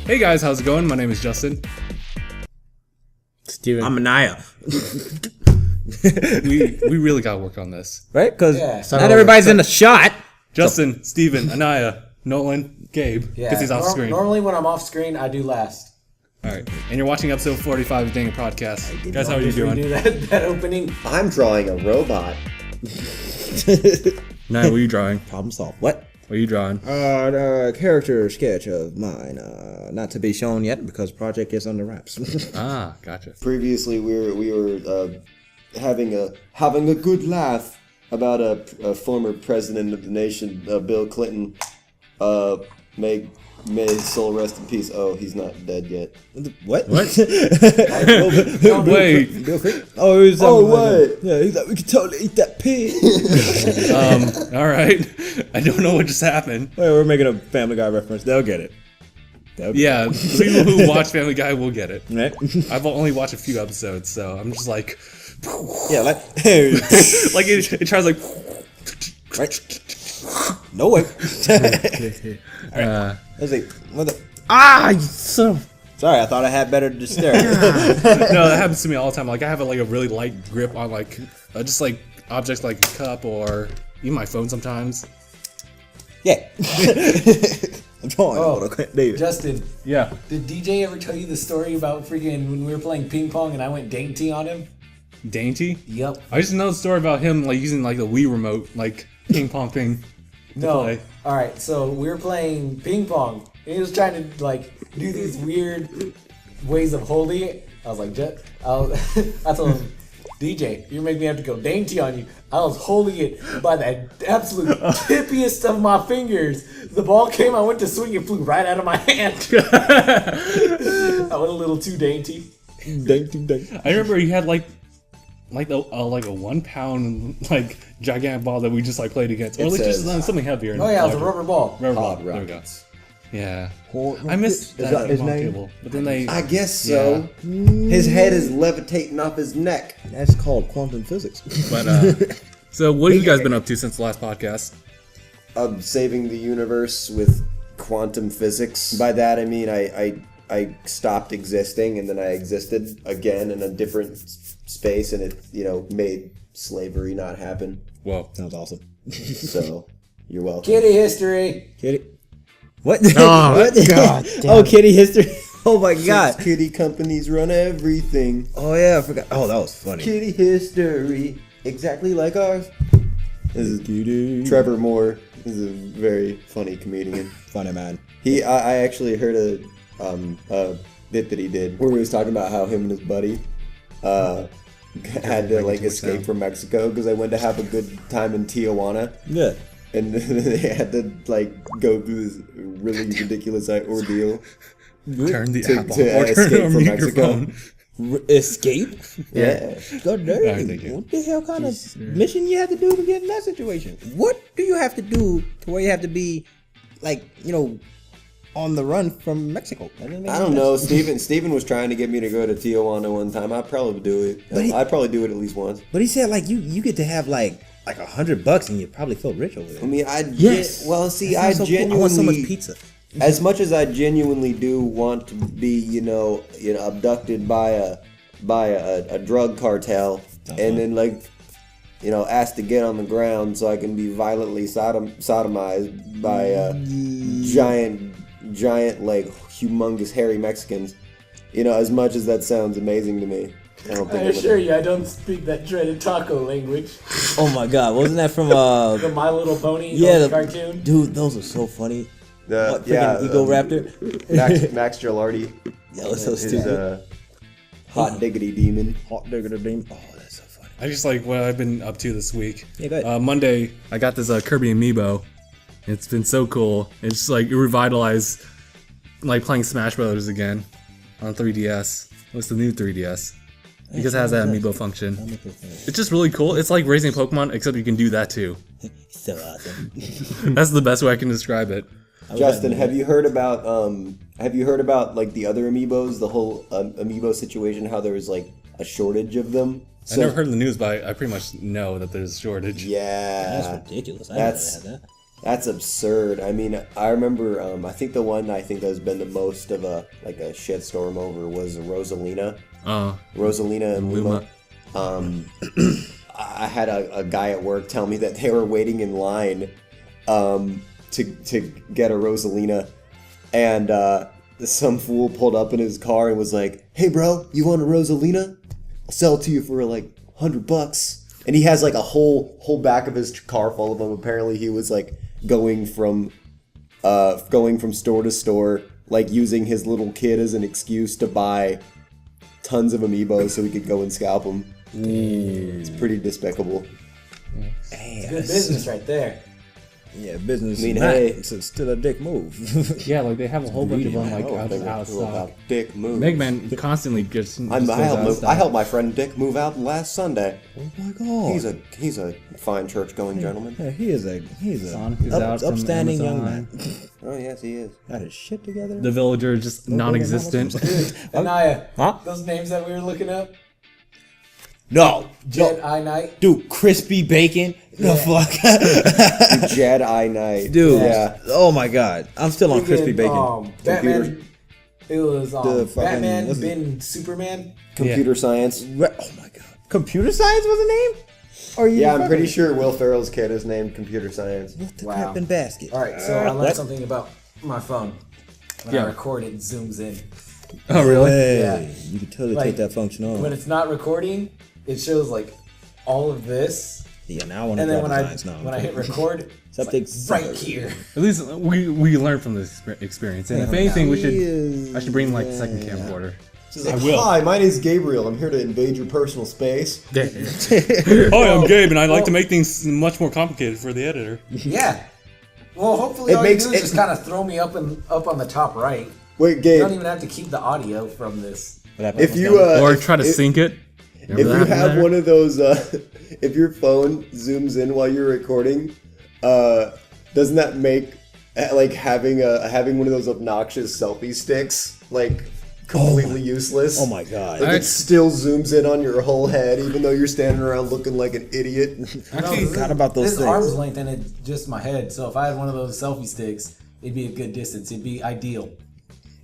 Hey guys, how's it going? My name is Justin. Steven. I'm Aniyah. We really gotta work on this. Right? Because Not everybody's in the shot. Justin, Steven, Aniyah, Nolan, Gabe, because he's off screen. Normally when I'm off screen, I do last. Alright, and you're watching episode 45 of DangIT Prodcast. Guys, how are you doing? Do that opening. I'm drawing a robot. Nah, what are you drawing? Problem solved. What? What are you drawing? A character sketch of mine. Not to be shown yet because project is under wraps. Ah, gotcha. Previously, we were having a good laugh about a former president of the nation, Bill Clinton. May his soul rest in peace. Oh, he's not dead yet. What? What? Wait. Oh, he was what? Yeah, he's like, we can totally eat that pig. Alright. I don't know what just happened. Wait, we're making a Family Guy reference. They'll get it. Yeah, people who watch Family Guy will get it. Right? I've only watched a few episodes, so I'm just like... Yeah, like... like it tries like... Right? No way. Uh, I was like, what the... You son of... Sorry, I thought I had better dexterity. no, that happens to me all the time. Like I have a really light grip on like just like objects like a cup or even my phone sometimes. Yeah. I'm drawing. Oh, David. Justin, Yeah. did DJ ever tell you the story about freaking when we were playing ping pong and I went dainty on him? Dainty? Yep. I just know the story about him like using like the Wii remote like ping pong thing. No. play. All right, so we were playing ping pong. And he was trying to like do these weird ways of holding it. I was like, I told him, DJ, you make me have to go dainty on you. I was holding it by the absolute tippiest of my fingers. The ball came, I went to swing, it flew right out of my hand. I went a little too dainty. Dainty. I remember he had like a 1 pound like gigantic ball that we just like played against. Or at least just something heavier. Oh yeah, it was a rubber ball. Rubber ball. Hot There we go. Rockets. Yeah. I missed Is that that his ping pong name? table. But then they I guess so. His head is levitating off his neck. That's called quantum physics. But so what have you guys been up to since the last podcast? Saving the universe with quantum physics. By that I mean I stopped existing and then I existed again in a different space and it made slavery not happen. Whoa. Sounds awesome. So you're welcome. Kitty history. Kitty. What? Oh, what? God damn. Oh, kitty history. Oh my God. Since kitty companies run everything. Oh yeah, I forgot. Oh, that was funny. Kitty history, exactly like ours. This is Kitty. Trevor Moore. This is a very funny comedian. Funny man. I actually heard a bit that he did where he was talking about how him and his buddy had to like escape from Mexico because they went to have a good time in Tijuana. Yeah. And they had to like go through this really ridiculous ordeal Turn the to app off or escape turn on from microphone. Mexico. Escape? Yeah. God damn. Alright, thank you. What the hell kind of mission you have to do to get in that situation? What do you have to do to where you have to be, like, on the run from Mexico? I don't know. Steven was trying to get me to go to Tijuana one time. I'd probably do it. I'd probably do it at least once. But he said like you get to have like $100 and you probably feel rich over there. I mean, I Sounds so cool. I want so much pizza. As much as I genuinely do want to be, abducted by a drug cartel, and then asked to get on the ground so I can be violently sodomized by giant like humongous hairy Mexicans. As much as that sounds amazing to me, I don't think I assure you, I don't speak that dreaded taco language. Oh my God, wasn't that from The My Little Pony cartoon? Dude, those are so funny. What, yeah, Ego Raptor? Max Gilardi. Yeah, that's so stupid. Hot diggity demon. Hot diggity demon. Oh, that's so funny. I just like what I've been up to this week. Yeah, go ahead. Monday, I got this Kirby Amiibo. It's been so cool. It's just like it revitalized like playing Smash Brothers again on 3DS. What's the new 3DS? Because it has that Amiibo function. It's just really cool. It's like raising Pokemon, except you can do that too. So awesome. That's the best way I can describe it. Justin, have you heard about like the other Amiibos, the whole Amiibo situation? How there was like a shortage of them. I never heard of the news, but I pretty much know that there's a shortage. Yeah, That's ridiculous. I never had that. That's absurd. I mean, I remember. I think the one that's been the most of a shitstorm over was Rosalina. Rosalina and Luma. I had a guy at work tell me that they were waiting in line to get a Rosalina, and some fool pulled up in his car and was like, "Hey, bro, you want a Rosalina? I'll sell it to you for like $100." And he has like a whole back of his car full of them. Apparently, he was like going from store to store, like using his little kid as an excuse to buy tons of Amiibos so he could go and scalp them. It's pretty despicable. It's good business right there. Yeah, business. I mean, hey, hey, it's still a dick move. Yeah, like they have a whole bunch of them like out of stock. Dick move. Megman constantly gets. I helped my friend Dick move out last Sunday. Oh my god. He's a fine church-going gentleman. Yeah, he's a Sonic is out from upstanding young Amazon. man. Oh yes, he is. Got his shit together. The villager is just non-existent. Aniyah, Huh? those names that we were looking up? No, Jedi Knight? dude, crispy bacon. No fuck, Jedi Knight. dude. Yeah. Oh my god, I'm still on crispy bacon. Batman. It was The fucking- Batman, what's Ben, Superman. Computer science. Oh my god, computer science was a name? Or you? Yeah, I'm pretty sure Will Ferrell's kid is named Computer Science. What the Wow. crap in basket? All right, so I learned What? something about my phone. When Yeah. I record, it zooms in. Oh really? Hey, Yeah. you can totally Like, take that function on. When it's not recording, it shows like all of this, Yeah, now I want to and then grab when the I science now. when I hit record, it's Something like right here. At least we learned from this experience. And if anything, I should bring like the second camcorder. I will. Hi, my name's Gabriel. I'm here to invade your personal space. Hi, I'm Gabe, and I like to make things much more complicated for the editor. Yeah. Well, hopefully It all makes you do is it- just kind of throw me up on the top right. Wait, You Gabe. don't even have to keep the audio from this. If you Or try to sync it. if you have one of those, if your phone zooms in while you're recording, doesn't that make like having one of those obnoxious selfie sticks like completely useless? Oh my god. Like, it still zooms in on your whole head, even though you're standing around looking like an idiot. Actually, forgot about those This things. arm's length and it's just my head. So if I had one of those selfie sticks, it'd be a good distance. It'd be ideal.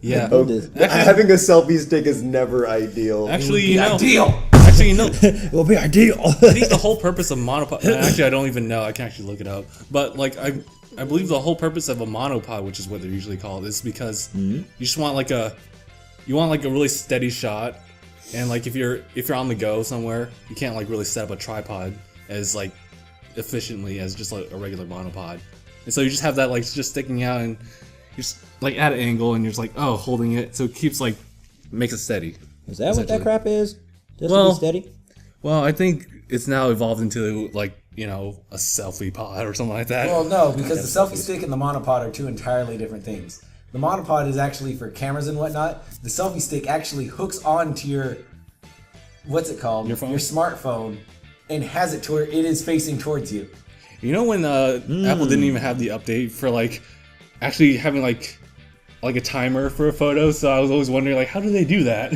yeah. Having a selfie stick is never ideal. Actually, you know. Ideal. Actually, you know. It will be ideal. I think the whole purpose of monopod. Actually, I don't even know. I can actually look it up. But like, I believe the whole purpose of a monopod, which is what they're usually called, is because you just want like a really steady shot, and like if you're on the go somewhere, you can't like really set up a tripod as like efficiently as just like a regular monopod, and so you just have that like just sticking out, and you're just like at an angle, and you're just like holding it, so it keeps like makes it steady. Is that what that essentially. crap is? Just Well- to be steady? Well, I think it's now evolved into like a selfie pod or something like that. Well, no, because the selfie stick and the monopod are two entirely different things. The monopod is actually for cameras and whatnot. The selfie stick actually hooks onto your, what's it called? Your phone? Your smartphone, and has it to where it is facing towards you. You know when Apple didn't even have the update for like actually having like a timer for a photo, so I was always wondering like how do they do that?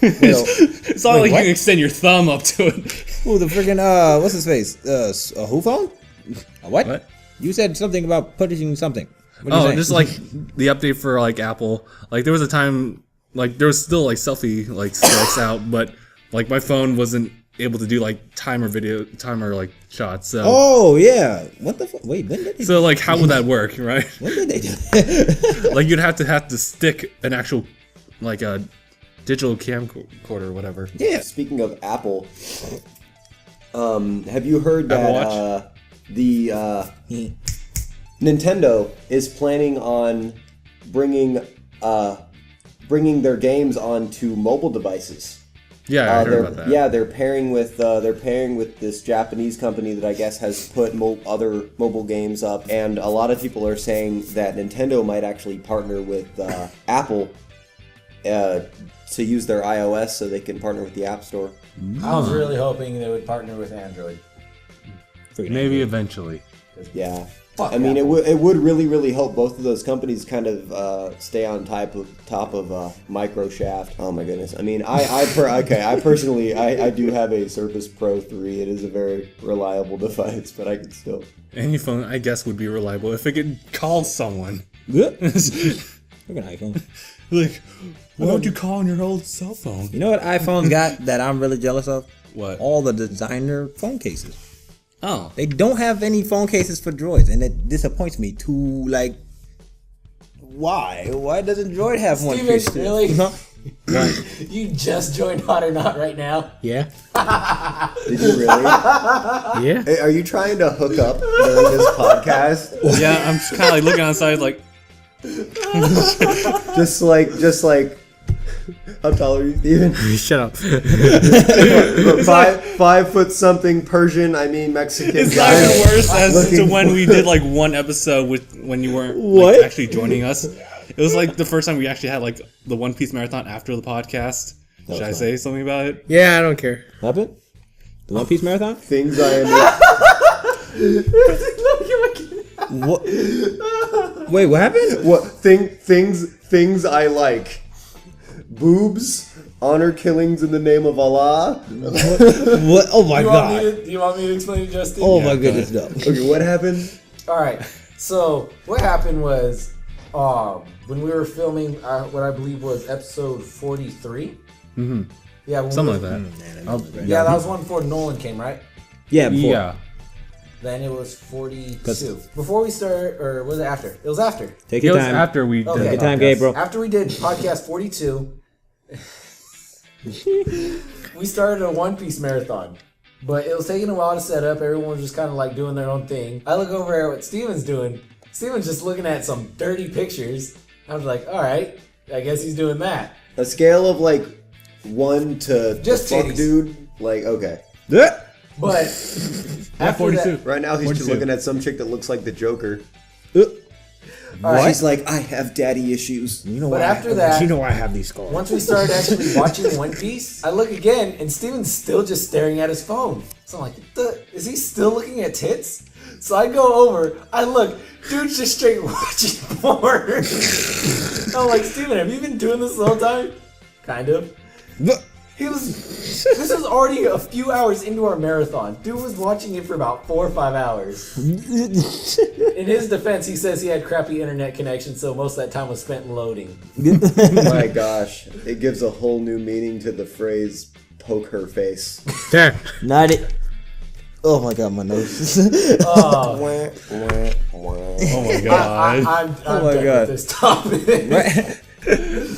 It's not like what? you can extend your thumb up to it. Ooh, the freaking what's his face? A who phone? A what? What? You said something about putting something. What are you Oh, saying? just like the update for like Apple. Like there was a time like there was still like selfie like sticks out, but like my phone wasn't able to do like timer like shots. So Oh yeah. What the fuck? Wait, when did they? so like how would that work, right? When did they do that? Like you'd have to stick an actual like a digital camcorder or whatever. Yeah. Speaking of Apple, have you heard Apple that the Nintendo is planning on bringing their games onto mobile devices? Yeah, I heard about that. Yeah, they're pairing with this Japanese company that I guess has put other mobile games up, and a lot of people are saying that Nintendo might actually partner with Apple to use their iOS so they can partner with the App Store. I was really hoping they would partner with Android. Maybe eventually. Yeah, Fuck. I mean, Apple. it would really help both of those companies kind of stay on top of Microshaft. Oh my goodness! I mean, I personally do have a Surface Pro 3. It is a very reliable device, but I could still. Any phone, I guess, would be reliable if it could call someone. Look at iPhone. Like, why don't you call on your old cell phone? You know what iPhone's got that I'm really jealous of? What? All the designer phone cases. Oh. They don't have any phone cases for Droids, and it disappoints me to like. Why? Why doesn't Droid have one? Steven, really? Huh? You just joined Hot or Not right now? Yeah. Did you really? Yeah. Hey, are you trying to hook up during this podcast? Yeah, I'm just kind of like looking outside, like, just like. How tall are you, Steven? Shut up. 5 foot something Persian. I mean Mexican. it's guy. not even worse as to Looking when for- we did like one episode with when you weren't What? like, actually joining us. It was like the first time we actually had like the One Piece marathon after the podcast. Should I say something about it? Yeah, I don't care. Happened? The One Piece marathon? Things I am. What? Wait, what happened? What things I like? Boobs, honor killings in the name of Allah. What? Oh my god. Do you want me to explain it, Justin? Oh my goodness, no. Okay, what happened? All right. So what happened was, when we were filming what I believe was episode 43. Mm-hmm. Yeah, when Something we like were- that. Yeah, that was one before Nolan came, right? Yeah, before. Yeah. Then it was 42. Before we started, or was it after? It was after. Take It your was time. after we Okay. did Take your the time, podcast. Gabe, bro. After we did podcast 42, we started a One Piece marathon. But it was taking a while to set up. Everyone was just kind of like doing their own thing. I look over at what Steven's doing. Steven's just looking at some dirty pictures. I was like, all right, I guess he's doing that. A scale of like 1 to Just fuck, titties. dude. Like okay. But after 42. that, Right now he's just 42. looking at some chick that looks like the Joker. right. She's like, I have daddy issues. You know But why? after that- you know why I have these scars. once we started actually watching One Piece, I look again and Steven's still just staring at his phone. So I'm like, is he still looking at tits? So I go over, I look, dude's just straight watching porn. I'm like, Steven, have you been doing this the whole time? Kind of. This was already a few hours into our marathon. Dude was watching it for about 4 or 5 hours. In his defense, he says he had crappy internet connection, so most of that time was spent loading. My gosh, it gives a whole new meaning to the phrase "poke her face." There. Not it. Oh my god, my nose. Oh my god. I'm my done God. with this topic.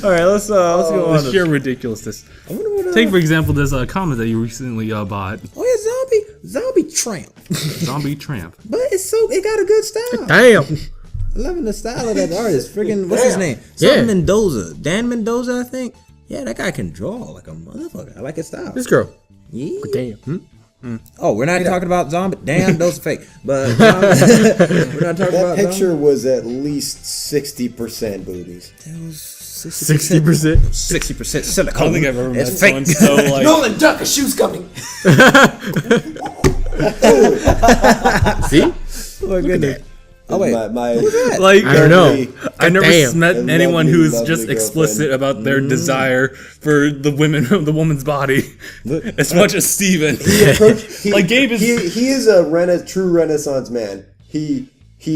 All right, let's go on. The sheer ridiculousness. I wonder what, Take, for example, this comment that you recently bought. oh yeah, zombie tramp. Zombie Tramp. But it got a good style. Damn. Loving the style of that artist. Freaking, what's his Damn. name? Yeah. Something Mendoza. Dan Mendoza, I think. Yeah, that guy can draw like a motherfucker. I like his style. This girl. Yeah. Damn. Oh, we're not talking about zombie. Damn, those are fake. But we're not talking That about picture was at least 60% boobies. That was 60%. 60% silicone. I don't think I've ever met It's someone fake. so like. Nolan, duck, a shoe's coming. See? Oh my goodness. Oh wait. My Like I don't know. I never Damn. met A anyone lovely, who's lovely just explicit girlfriend. about their desire for the woman's body as much as Steven. Like Gabe is. he is a true Renaissance man. He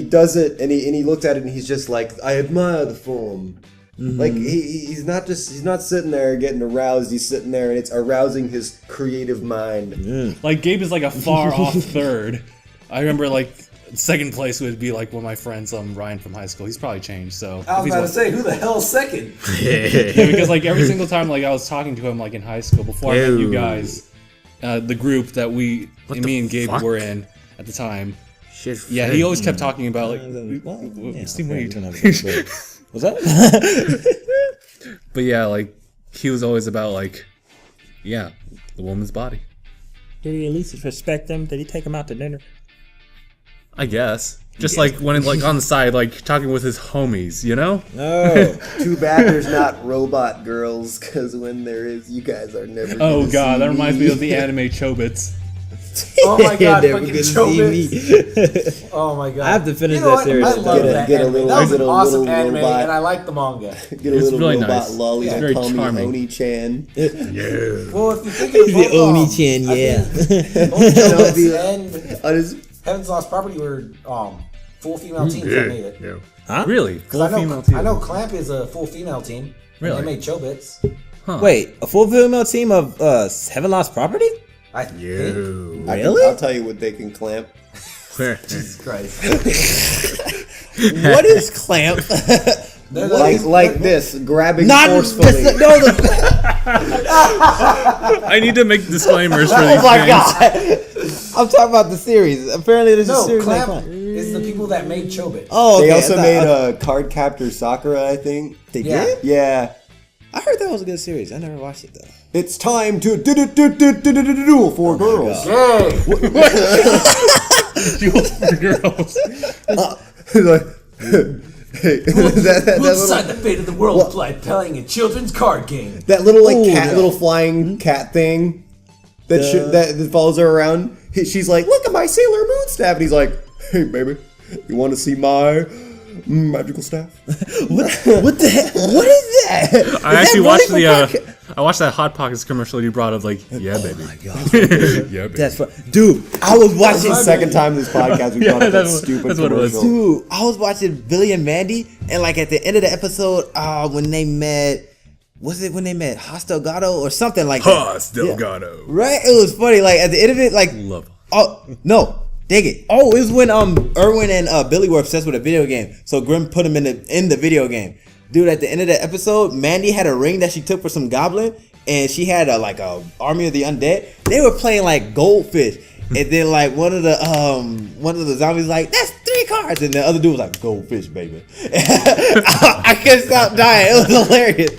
does it and he looks at it and he's just like, I admire the form. Like he's not sitting there getting aroused. He's sitting there and it's arousing his creative mind. Like Gabe is like a far off third. I remember like second place would be like one of my friends, Ryan from high school. He's probably changed. So I was if he's about to one- say, who the hell's second? yeah, because like every single time like I was talking to him like in high school before I met you Ew. guys, the group that me and Gabe fuck? were in at the time. Shit. Yeah, he always kept talking about like. Yeah, Steve, what are you talking What's that? But yeah, like he was always about like, yeah, the woman's body. Did he at least respect them? Did he take them out to dinner? I guess. Just like when like on the side, like talking with his homies, you know? No. Too bad there's not robot girls, because when there is, you guys are never. Oh gonna god, see that reminds me of the anime Chobits. Oh my god, Never fucking gonna see Chobits. me. Oh my god. I have to finish You know that what? series. I love that Get a anime. little- That was get an a awesome little anime, robot. and I like the manga. Get a It's little really robot nice. lolly It's to very call me charming. Oni-chan. Well, if you think of The Oni-chan, yeah. both Chobits and I just, Heaven's Lost Property were full female teams that made it. Huh? Really? Full female team. I know Clamp is a full female team. Really? They made Chobits. Wait, a full female team of Heaven Lost Property? I think. Really? I'll tell you what they can clamp. Jesus Christ. What is clamp? Like this, grabbing Not forcefully. no. I need to make disclaimers for these Oh my things. god! I'm talking about the series. Apparently, there's a No, series named Clamp is the people that made Chobits. Oh, okay. They also I thought- made Card Captor Sakura, I think. They Yeah. did? Yeah. I heard that was a good series. I never watched it though. It's time to duel for girls. Yay! Like, hey, that We'll decide little, the fate of the world by playing a children's card game. that little like Ooh, cat, yeah. little flying cat thing that follows her around. She's like, "Look at my Sailor Moon staff," and he's like, "Hey, baby, you want to see my magical staff?" What the heck? What is that? I actually watched I watched that Hot Pockets commercial you brought up. Like, yeah, baby. Yeah, baby. That's fun. Dude, I was watching. The second time this podcast we brought up that that's stupid what it was. commercial. Dude, I was watching Billy and Mandy, and like at the end of the episode, when they met, was it when they met Haas Delgado or something like that? Haas Delgado. Right? It was funny. Like at the end of it, like, Love. oh no, dig it. Oh, it was when Erwin and Billy were obsessed with a video game, so Grim put him in the video game. Dude, at the end of the episode, Mandy had a ring that she took for some goblin, and she had a army of the undead. They were playing like goldfish, and then like one of the zombies like, "That's 3 cards," and the other dude was like, "Goldfish, baby." I couldn't stop dying. It was hilarious.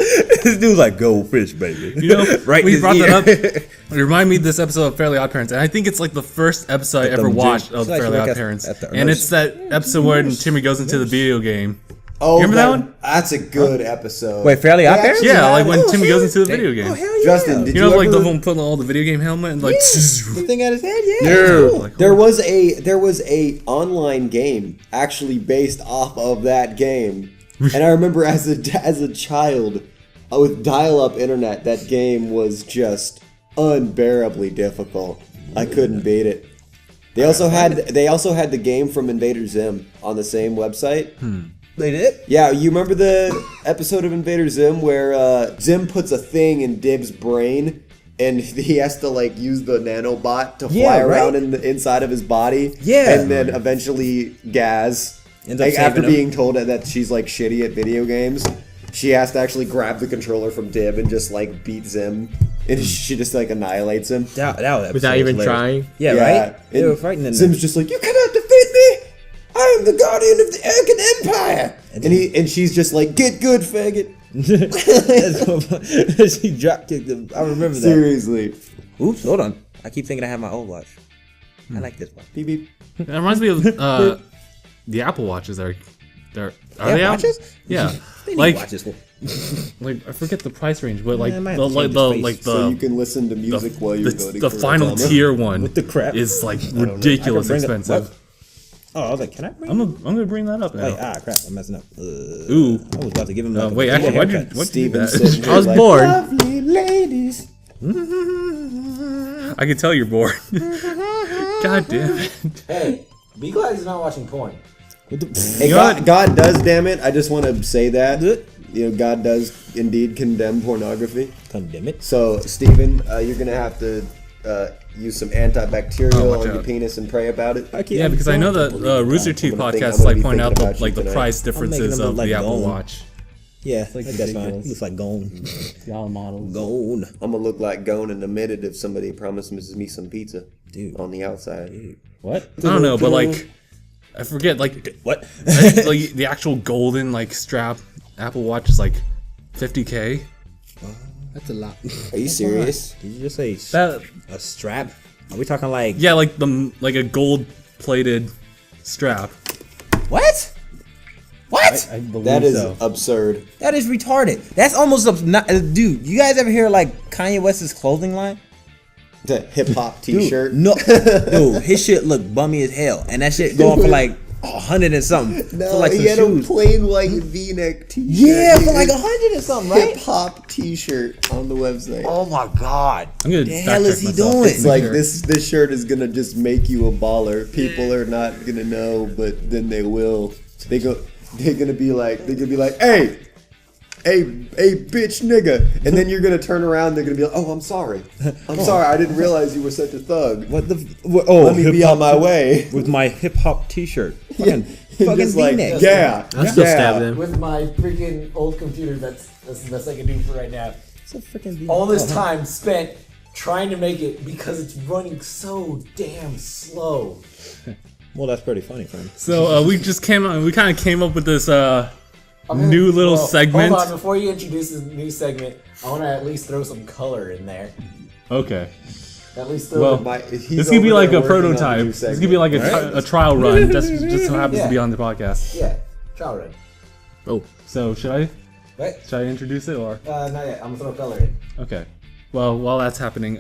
This dude was like, "Goldfish, baby." You know, Right in we his brought ear. that up. It reminded me of this episode of Fairly Odd Parents, and I think it's like the first episode I ever watched of Like Fairly look Odd at- Parents, at the and it's that episode where Timmy goes into the video game. Oh, You remember that one? That's a good episode. Wait, Fairly Odd Parents? Yeah, like when Oh, Timmy hell- goes into the video game. Oh hell yeah! Justin, did You know, like ever, the whole putting all the video game helmet and like. the thing at his head, yeah. Yeah. Like, there was a online game actually based off of that game, and I remember as a child with dial-up internet, that game was just unbearably difficult. I couldn't beat it. They also had the game from Invader Zim on the same website. They did. Yeah, you remember the episode of Invader Zim where Zim puts a thing in Dib's brain and he has to like use the nanobot to fly Yeah, right? around in the inside of his body. Yeah. And then eventually Gaz, Ends up like after saving him. being told that she's like shitty at video games, she has to actually grab the controller from Dib and just like beat Zim. And she just like annihilates him. That Without even trying. Yeah, right. They And were fighting in Zim's just like, "You cannot defeat me! I am the guardian of the Arkan Empire!" And she's just like, "Get good, faggot." She drop kicked him. I remember that. Seriously. Oops, hold on. I keep thinking I have my old watch. I like this one. Beep beep. It reminds me of the Apple Watches. Are they out? watches? Yeah, They need like watches. like I forget the price range, but like Yeah, I might the have to like change the his face. like So you the can listen to music while you're voting the for final Obama. tier one What the crap? is like I don't know. ridiculous I can bring it- expensive. what? Oh, I was like, can I bring I'm gonna bring that up now. Wait, crap, I'm messing up. Ooh. I was about to give him like Wait, a actually, why'd haircut. you do Steven sitting that? here I was like, bored. "Lovely ladies." I can tell you're bored. God damn it. Hey, be glad he's not watching porn. Hey, God does, damn it. I just want to say that. Good. You know, God does indeed condemn pornography. Condemn it. So, Steven, you're going to have to use some antibacterial watch on your out. penis and pray about it. Yeah, because I know that Rooster Teeth I'm gonna think- podcast I'm gonna like be point out thinking the about like you the tonight. price making differences them of look the like Apple gold. Watch. Yeah, I think that's fine. ridiculous. He looks like gone. Y'all models. Gone. I'm going to look like Gone in a minute if somebody promises me some pizza Dude. on the outside. What? I don't know, but like I forget like What? like the actual golden like strap Apple Watch is like $50K. That's a lot. Are you serious? Did you just say That a strap? Are we talking like yeah, like like a gold plated strap. what? What? I believe That is so. absurd. That is retarded. That's almost not, dude. You guys ever hear like Kanye West's clothing line? The hip hop T-shirt. No, dude, his shit look bummy as hell, and that shit going for like 100 and something. No, for like he had shoes. a plain white V-neck T-shirt. Yeah, for like 100 and something, right? Hip hop T-shirt on the website. Oh my god, I'm gonna the fact hell is check he myself. doing? It's like this shirt is gonna just make you a baller. People are not gonna know, but then they will. They're gonna be like, hey, bitch, nigga, and then you're gonna turn around. They're gonna be like, oh, I'm sorry, I didn't realize you were such a thug. What the? Oh, Let me be on my way. with my hip hop T-shirt. Fucking Just like, V-neck. yeah, I still stab them. With my freaking old computer, that's the best I can do for right now. It's a freaking V-neck. All this time spent trying to make it because it's running so damn slow. Well, that's pretty funny, friend. So we kind of came up with this I'm new little segment. Hold on, before you introduce this new segment, I want to at least throw some color in there. Okay. At least throw Well, he's this could be over like there a working on prototype. new This could segment. be like a trial run. Just so happens to be on the podcast. yeah, trial run. Oh, So should I Right? introduce it or? Not yet. I'm gonna throw color in. Okay. Well, while that's happening,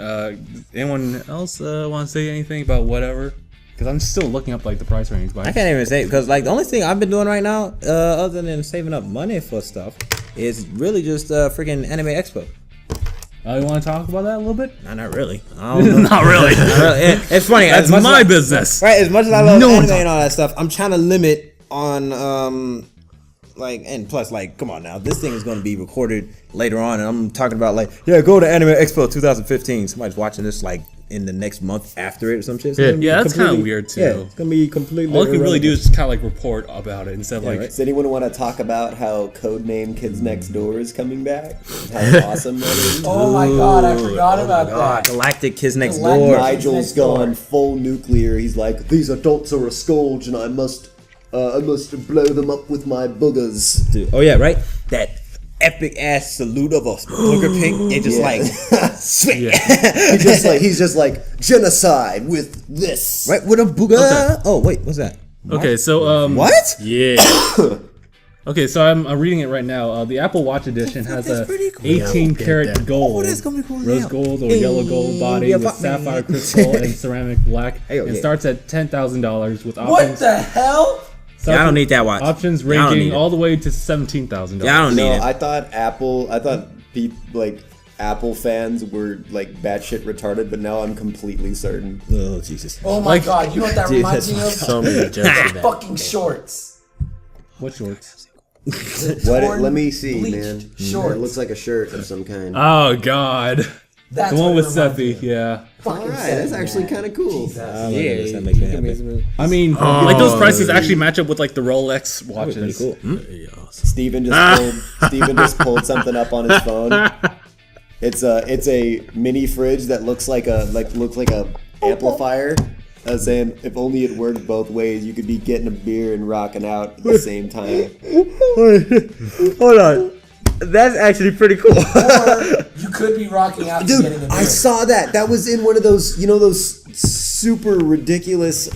anyone else want to say anything about whatever? Because I'm still looking up like the price range. But I can't even say because like the only thing I've been doing right now, other than saving up money for stuff, is really just freaking Anime Expo. You want to talk about that a little bit? Nah, not really. I don't know. Not really. It's funny. That's as much my as business. Right, as much as I love No one anime and all that stuff, I'm trying to limit on like, and plus like, come on now, this thing is going to be recorded later on, and I'm talking about like, yeah, go to Anime Expo 2015. Somebody's watching this like in the next month after it or some shit. It's gonna be Yeah, that's kinda completely- weird, too. Yeah, it's gonna be completely. All I can really do irrelevant. is just kind of like report about it instead of like. right. Does anyone want to talk about how Codename Kids Next Door is coming back? How awesome that is. Oh my god, I forgot about God, that. Galactic Kids Next Galactic Door. Kids Nigel's Next Door. gone full nuclear. He's like, these adults are a scourge, and I must blow them up with my boogers. Dude. Oh yeah, right. That epic ass salute of a booger pink. It just like sweet. He's just like genocide with this. Right with a booger. Oh wait, what's that? Okay, so What? yeah. Okay, so I'm reading it right now. The Apple Watch edition has that's a pretty cool. 18 karat gold, that's gonna be cool as rose hell. gold or yellow gold body yeah, with fuck me. sapphire crystal and ceramic black, Hey, and okay. starts at $10,000 with What options. the hell? Yeah, I don't need that watch. Options Yeah, I don't need ranging it. all the way to $17,000. Yeah, I don't need No, it. I thought Apple fans were like batshit retarded, but now I'm completely certain. Oh Jesus. Oh my god, you know what that Dude, reminds me of? So many jokes in that. Fucking shorts. What shorts? What? Let me see, bleached man. shorts. It looks like a shirt of some kind. Oh God, That's the one what with it reminds me Selfie. of. Yeah. All right, that's actually kind of cool. Jesus. That makes me happy. I mean, like those prices actually match up with like the Rolex Pretty watches. cool. Steven just pulled something up on his phone. It's a mini fridge that looks like a amplifier. Saying if only it worked both ways, you could be getting a beer and rocking out at the same time. Hold on. That's actually pretty cool. You could be rocking out and Dude, getting a I beer. saw that. That was in one of those, those super ridiculous,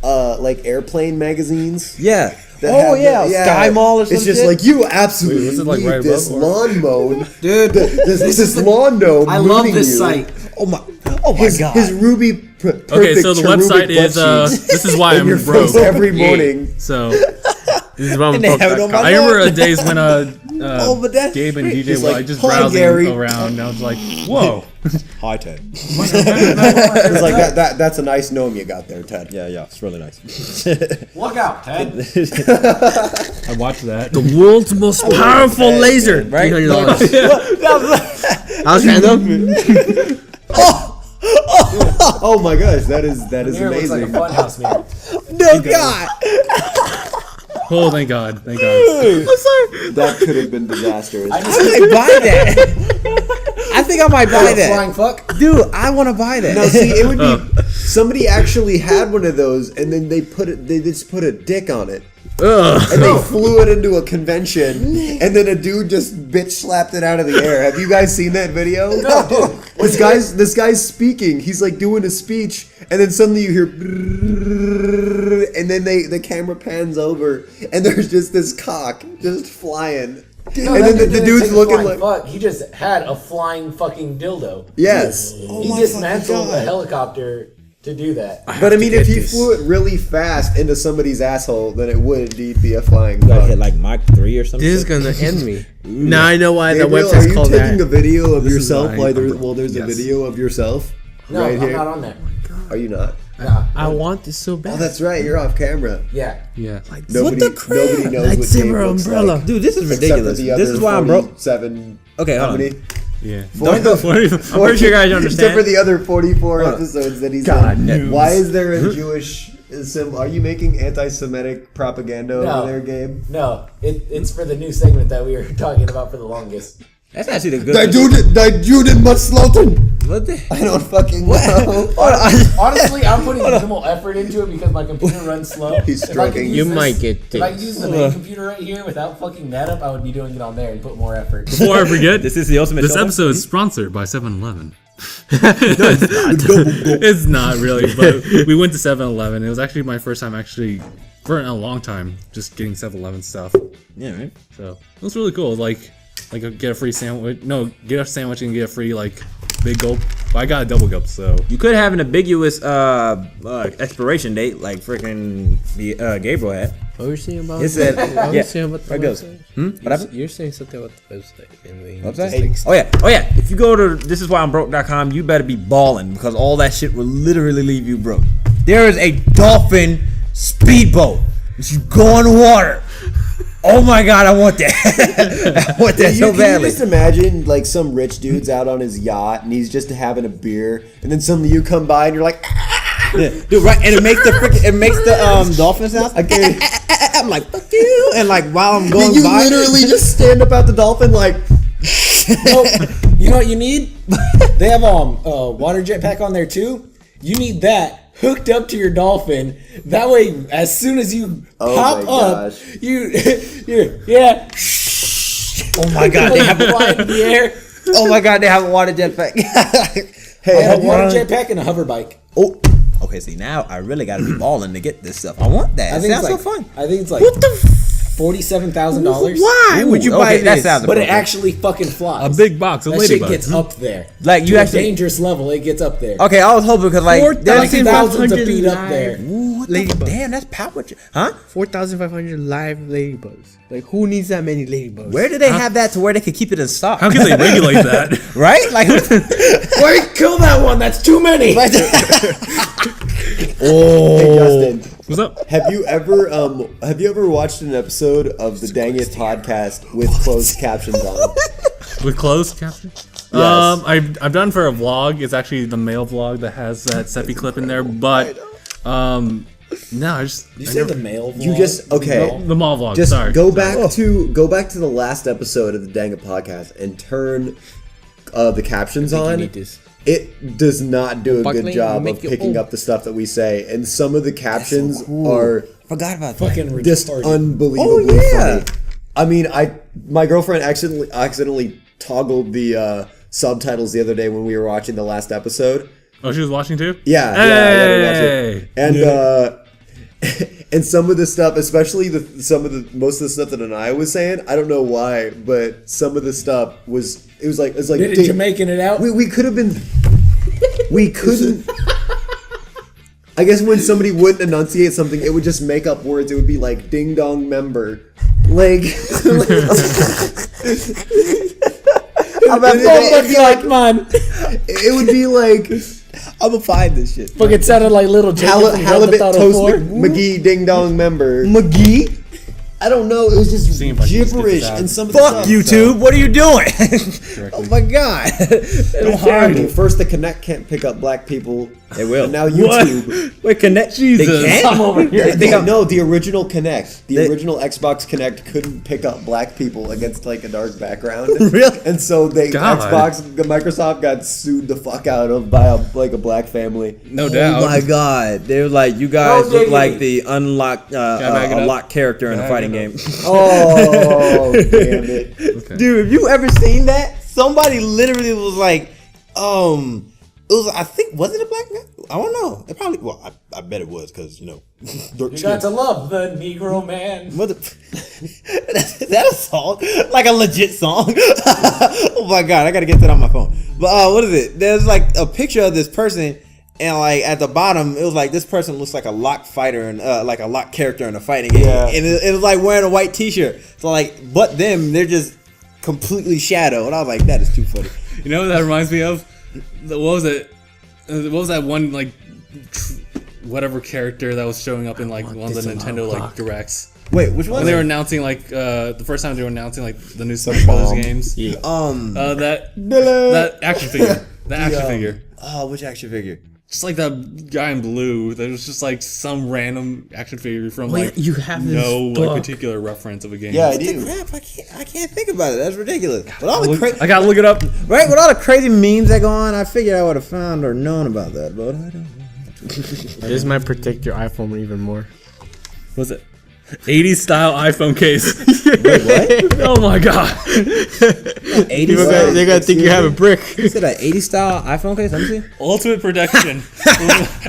like airplane magazines. Yeah. that Oh have yeah, Sky Mall or something. It's just like you absolutely Wait, was it, like, need right this above, lawn mown, Dude, this lawn gnome. I love mooning this you. site. oh my His, god. his ruby. Perfect Okay, so the cherubic website is butt cheeks this is why in I'm your broke. face every morning. So This is And they have it on my I remember days when but that's Gabe and DJ He's were like, like just "Hi, browsing Gary." around, and I was like, "Whoa!" Hi Ted. It's like that's a nice gnome you got there, Ted. Yeah, it's really nice. Look out, Ted. I watched that. the world's most powerful laser. Right? $300. I was trying to. Oh my gosh, that is Mirror looks like a amazing. funhouse mirror. No god. Oh, thank God, thank God. That could have been disastrous. I I just might buy that. I think I might buy that. flying fuck. Dude, I want to buy that. No, see, it would be somebody actually had one of those, and then they just put a dick on it, and they flew it into a convention, and then a dude just bitch slapped it out of the air. Have you guys seen that video? No, dude. This guy's speaking. He's like doing a speech, and then suddenly you hear, and then the camera pans over, and there's just this cock just flying. No, and that then the didn't dude's take a looking flying like, fuck. He just had a flying fucking dildo. yes. He dismantled a helicopter to do that. But I mean, if he flew it really fast into somebody's asshole, then it would indeed be a flying Like fuck. hit like Mach 3 or something. This is gonna end me. Now I know why the Gabriel, are website's you called taking that. a video of This is yourself? why Like, I'm- there's a yes. video of yourself No, right I'm here. not on there. Are you not? Nah. I want this so bad. Oh, that's right. You're off camera. Yeah. Yeah. Nobody, nobody knows what Gabe Lightsaber looks umbrella. like. Dude, this is Except for ridiculous. the This other is why I'm broke. 47. Okay, How hold on. many? Yeah. Don't go for it. I'm pretty sure you guys understand. Except for the other 44 episodes that he's done. Why is there a Jewish symbol? Are you making anti-Semitic propaganda No. over there, Gabe? No, it's for the new segment that we were talking about for the longest. That's actually the good. Die Juden must slaughter. What the? I don't fucking know. Honestly, I'm putting minimal effort into it because my computer runs slow. He's If I could stroking. use You this- might get If I ticked. could use the main computer right here without fucking that up, I would be doing it on there and put more effort. Before I forget, This is the ultimate. this shovel? episode is sponsored by 7-Eleven. It's not really, but we went to 7-Eleven. It was actually my first time for a long time, just getting 7-Eleven stuff. Yeah, right. So it was really cool. Like get a free sandwich. No, get a sandwich and get a free like big gulp. But I got a double gulp, so You could have an ambiguous expiration date like freaking Gabriel had. What were you saying about? It said, what were yeah. you saying about the There it goes. website? What happened? You're saying something about the website. And we Website? just, Oh yeah. If you go to thisiswhyimbroke.com, you better be balling because all that shit will literally leave you broke. There is a dolphin speedboat. You go on the water. Oh my god, I want that. I want that so Can you badly. just imagine like some rich dude's out on his yacht and he's just having a beer, and then some of you come by and you're like, Yeah. Dude, right? And it makes the dolphin sounds. okay. I'm like, fuck you. And like while I'm going You by, literally just stand up at the dolphin like, Well, you know what you need? They have water jetpack on there too. You need that hooked up to your dolphin. That way, as soon as you pop my up, gosh. you're yeah. oh my god, they have flying in the air. oh my god, they have a water jetpack. They have a water jetpack and a hover bike. Oh, okay. See, now I really got to be balling to get this stuff. I want that. I It think sounds it's so like fun. I think it's like What the? $47,000. Why would you buy that this? sounds But it appropriate. actually fucking flies. a big box of That shit ladybugs. gets up there. Like, you to actually- a dangerous level. It gets up there. Okay, I was hoping because like there's Thousands of feet up there. What the damn, that's power. Huh? 4,500 live ladybugs. Like, who needs that many ladybugs? Where do they have that to where they could keep it in stock? How can they regulate that? Right? Like, Wait, kill that one. That's too many. hey Justin, What's up? have you ever watched an episode of the DangIT Podcast with closed captions on? With closed caption? Yes. I've done for a vlog. It's actually the male vlog that has that Seppi clip in there. But no, I just You say the male vlog? You just okay. the mall vlog. Just sorry. go back to the last episode of the DangIT Podcast and turn the captions on. need this. It does not do a good Buckling, job make of your picking own. up the stuff that we say, and some of the captions are forgot about that. fucking just retarded. unbelievably Oh, yeah. funny. I mean, my girlfriend accidentally toggled the subtitles the other day when we were watching the last episode. Oh, she was watching too? Yeah, I let her watch it. Hey! And and some of the stuff, especially most of the stuff that Aniyah was saying, I don't know why, but some of the stuff was like Did it ding- Jamaican it out? we could have been. We couldn't. I guess when somebody wouldn't enunciate something, it would just make up words. It would be like "ding dong member," like. It'd be like, man. It would be like I'm gonna find this shit. Fucking sounded like little Jacob from Grand halibut Theft Auto toast 4. McGee ding dong member. McGee. I don't know. It was just Seems like you just did gibberish that. and some of the Fuck stuff, YouTube. What are you doing? oh my god. I mean, first the Connect can't pick up black people. They will. And now YouTube. Wait, connect. Jesus. They can? I'm over here. No, the original Connect, the They- original Xbox Connect couldn't pick up black people against like a dark background. Really? And so God. Microsoft got sued the fuck out of by a black family. No doubt. Oh my god. They were like, you guys No look diggity. like the unlocked back it up? unlocked character in a Back fighting it game. Oh, damn it. Dude, have you ever seen that? Somebody literally was like, it was, I think, was it a black guy? I don't know. It probably. Well, I bet it was because You got to love the Negro man. What the, is that a song? Like a legit song? Oh my god, I gotta get that on my phone. But what is it? There's like a picture of this person, and like at the bottom, it was like this person looks like a lock fighter and like a lock character in a fighting game. Yeah. And it was like wearing a white T-shirt. So like, but them, they're just completely shadow. And I was like, that is too funny. You know what that reminds me of? What was it? What was that one like whatever character that was showing up in like one of the Nintendo like directs? Wait, which one? When they were announcing like the first time they were announcing like the new Smash Brothers games. Yeah. That action figure. The action figure. Oh, which action figure? Just like that guy in blue. That was just like some random action figure from Wait, like you have this no like book. particular reference of a game. Yeah, I What the do. crap? I can't think about it. That's ridiculous. With all the I gotta look it up. right, with all the crazy memes that go on, I figured I would have found or known about that, but I don't know. This might protect your iPhone even more. Was it 80s style iPhone case? Wait, what? Oh my god. 80s They're gonna think you have a brick. Is it an 80s style iPhone case? Let me see. Ultimate protection.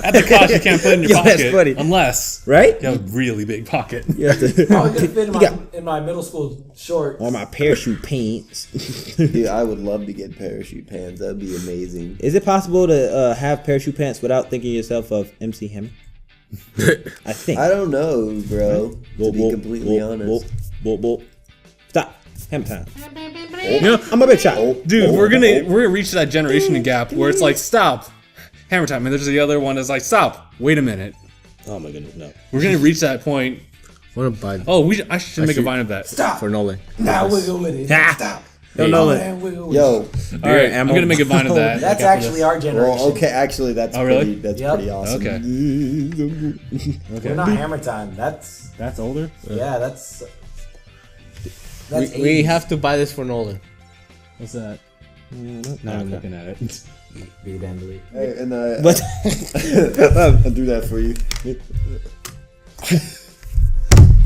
At the cost you can't put in your Yo, pocket. that's funny. Unless Right? you have a really big pocket. You have to Probably could fit You got- in my middle school shorts. on my parachute pants. Dude, I would love to get parachute pants. That'd be amazing. Is it possible to have parachute pants without thinking yourself of MC Hammer? I think. I don't know, bro. To be completely honest. Stop. Hammer time. You know, I'm a big shot. dude, we're gonna reach that generation gap where it's like stop, hammer time, and there's the other one that's like stop. Wait a minute. Oh my goodness, no. We're gonna reach that point. Wanna buy Oh, I should make a vine of that. Stop. for Nolan? Now wiggle with it. Ah. Stop. Don't know it. And wiggle with Yo, it. All right, I'm gonna make a vine of that. That's like, after actually our generation. well, okay, actually, that's Oh, really? that's Yep. pretty awesome. Okay. We're not hammer time. That's That's older. yeah. That's We 80s. have to buy this for Nolan. What's that? No, I'm no. looking at it. Big damn believe. Hey, and But I'll do that for you.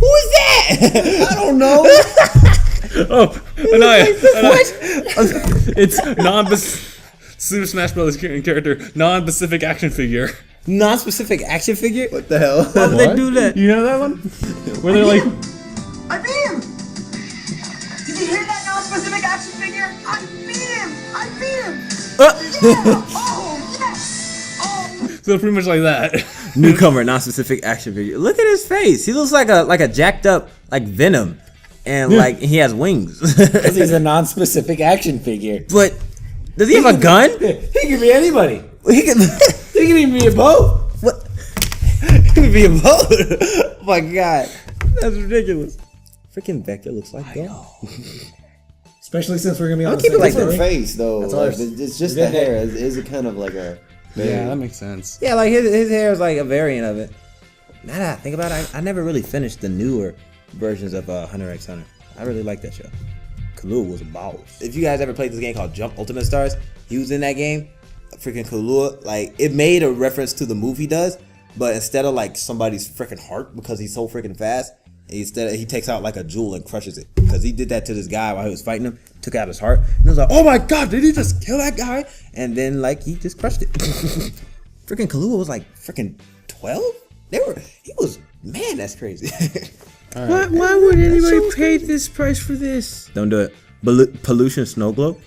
who is that? I don't know. Oh, Aniyah. It's Super Smash Brothers character, non-Pacific action figure. Non-specific action figure? What the hell? How did they do that? You know that one? Where they're like, I beat him! Did you hear that non-specific action figure? I beat him! I beat him! Yeah! Oh, yes! Oh! so pretty much like that. Newcomer, non-specific action figure. Look at his face. He looks like a jacked up like Venom, and like he has wings. Because he's a non-specific action figure. But does he have a gun? He could be anybody. He can. He could even be a boat. What? He could be a boat. Oh my god, that's ridiculous. Freaking Vector looks like God. Especially since we're gonna be on I'll the keep it same like Her that. face though, That's like, ours. it's just We're the good hair. Is it kind of like a? Yeah, that makes sense. Yeah, like his hair is like a variant of it. Now that I think about it, I never really finished the newer versions of Hunter x Hunter. I really like that show. Kahlua was a boss. If you guys ever played this game called Jump Ultimate Stars, he was in that game. Freaking Kahlua, like it made a reference to the move he does, but instead of like somebody's freaking heart because he's so freaking fast, instead he takes out like a jewel and crushes it. Because he did that to this guy while he was fighting him, took out his heart, and it was like, oh my god, did he just kill that guy? And then like he just crushed it. Freaking Kahlua was like freaking 12. He was man, that's crazy. Why would anybody pay this price for this? Don't do it. Pollution snow globe.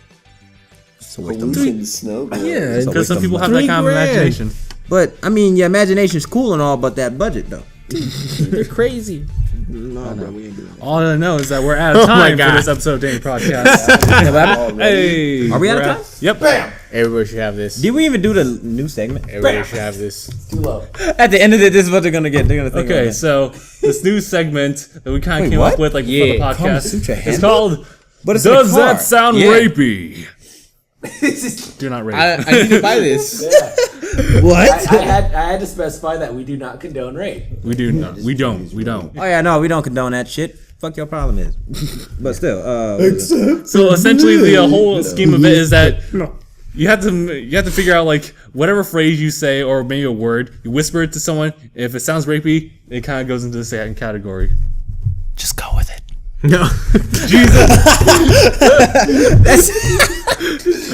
It's a waste of money. Pollution snow. Globe. Yeah, It's a Because waste some of people have money. that kind of $3,000. imagination. But I mean, your imagination's cool and all, but that budget though. They're crazy. No, bro, we ain't doing that. All I know is that we're out of Oh my time for God. this episode of DangIT Prodcast. Hey, Are we out of we're time? Yep. Everybody should have this. Did we even do the new segment? Everybody should have this. Too low. At the end of it, this is what they're gonna get. They're gonna think. Okay, about so this new segment that we kind Wait, of came what? up with like Yeah, before the Kama podcast Sutra is handbook? called But it's in a Does car. That Sound Yeah. Rapey? Do not rape. I need to buy this. Yeah. What? I had to specify that we do not condone rape. We do not. We don't. We don't. Oh yeah, no, we don't condone that shit. Fuck your problem is. But still, So essentially, the whole scheme of it is that you have to figure out like whatever phrase you say or maybe a word, you whisper it to someone. If it sounds rapey, it kind of goes into the second category. Just go with it. No. Jesus.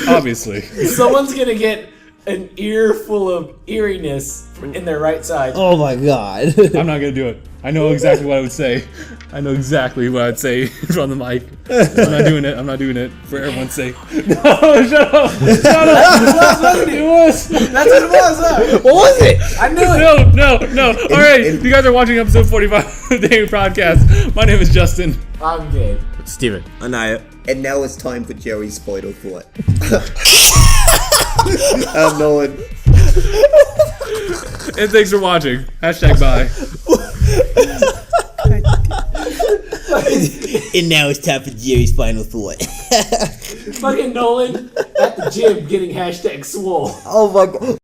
Obviously. Someone's gonna get an ear full of eeriness in their right side. Oh my god. I'm not gonna do it. I know exactly what I would say. I know exactly what I'd say from the mic. I'm not doing it. I'm not doing it for everyone's sake. No, shut up. Shut up. It was. That's what it was, huh? What was it? I knew it. No. All right, you guys are watching episode 45 of the DangIT Prodcast. My name is Justin. I'm Gabe. Steven. Aniyah. And now it's time for Jerry's spoiler thought. I'm Nolan. And thanks for watching. #bye. And now it's time for Jerry's final thought. Fucking Nolan at the gym getting #swole. Oh my god.